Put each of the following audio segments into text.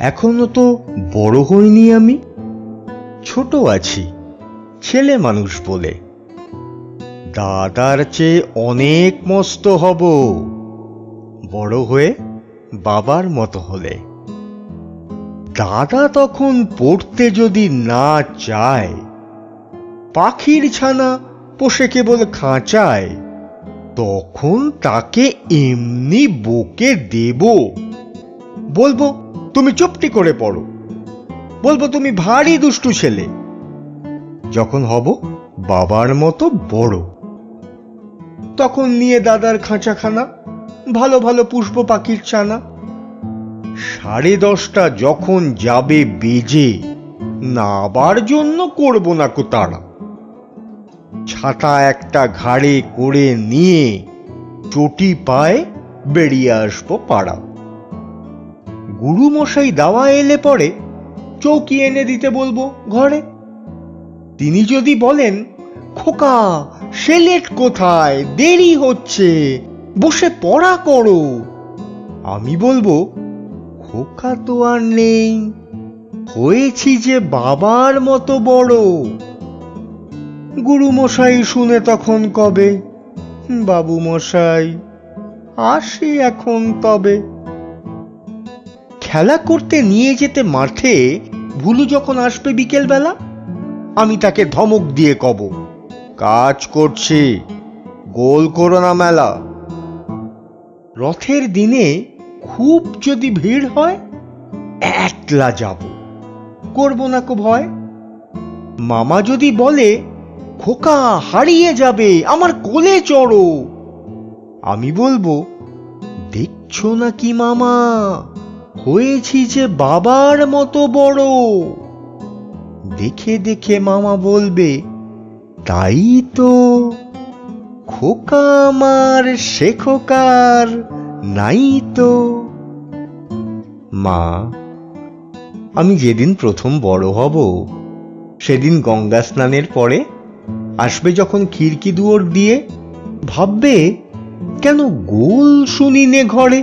এখনো তো বড় হইনি, আমি ছোট আছি, ছেলে মানুষ বলে। দাদার চেয়ে অনেক মস্ত হব বড় হয়ে, বাবার মতো হলে। দাদা তখন পড়তে যদি না চায়, পাখির ছানা পোষে কেবল খাঁচায়, তখন তাকে এমনি বকে দেব। বলবো তুমি চুপটি করে পড়ো, বলবো তুমি ভারী দুষ্টু ছেলে। যখন হব বাবার মতো বড়, তখন নিয়ে দাদার খাঁচাখানা, ভালো ভালো পুষ্প পাখির ছানা। 10:30 যখন যাবে বেজে, নাবার জন্য করব না কো তাড়া। ছাতা একটা ঘাড়ে করে নিয়ে চটি পায়ে বেরিয়ে আসবো পাড়া। গুরুমশাই দাওয়া এলে পরে চৌকি এনে দিতে বলবো ঘরে। তিনি যদি বলেন, খোকা সেলেট কোথায়, দেরি হচ্ছে, বসে পড়া করো, আমি বলবো খোকা তো আর নেই, হয়েছি যে বাবার মতো বড়। গুরুমশাই শুনে তখন কবে, বাবু মশাই আসি এখন তবে। খেলা করতে নিয়ে যেতে মাঠে ভুলু যখন আসবে বিকেল বেলা, আমি তাকে ধমক দিয়ে কব, কাজ করছি, গোল করো না মেলা। রথের দিনে খুব যদি ভিড় হয়, একলা যাব, করব না কো ভয়। মামা যদি বলে, খোকা হারিয়ে যাবে, আমার কোলে চড়ো, আমি বলবো, দেখছো না কি মামা, হয়েছি যে বাবার মতো বড়। দেখে দেখে মামা বলবে, তাই তো, খোকা আমার সে খোকার নাই তো। মা, আমি যেদিন প্রথম বড় হব, সেদিন গঙ্গা স্নানের পরে আসবে যখন খিড়কি দুয়ার দিয়ে, ভাববে কেন গোল শুনি নে ঘরে।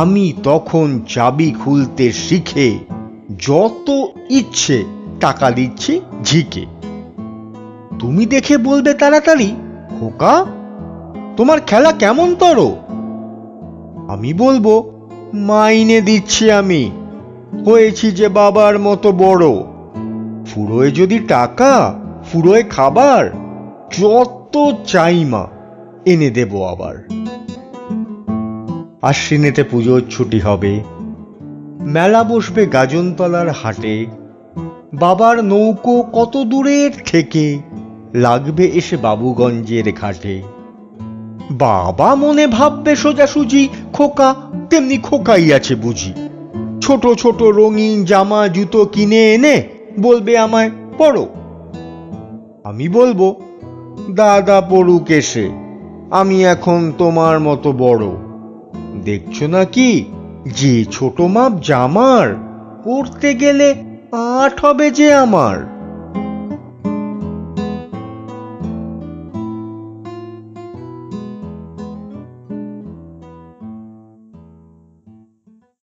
আমি তখন চাবি খুলতে শিখে যত ইচ্ছে টাকা দিচ্ছি ঝিকে। তুমি দেখে বলবে তাড়াতাড়ি, খোকা তোমার খেলা কেমন তর। আমি বলবো, মাইনে দিচ্ছি আমি, হয়েছি যে বাবার মতো বড়। ফুরোয় যদি টাকা, ফুরোয় খাবার, যত চাই মা এনে দেব আবার। আশ্বিনেতে পুজোর ছুটি হবে, মেলা বসবে গাজনতলার হাটে। বাবার নৌকো কত দূরের থেকে লাগবে এসে বাবুগঞ্জের ঘাটে। বাবা মনে ভাববে সোজাসুজি খোকা, তেমনি খোকাই আছে বুঝি। ছোট ছোট রঙিন জামা জুতো কিনে এনে বলবে আমায় পড়ো। আমি বলবো, দাদা পড়ুক এসে, আমি এখন তোমার মতো বড়। দেখছো না কি, যে ছোট মাপ জামার, পড়তে গেলে 8 হবে যে আমার।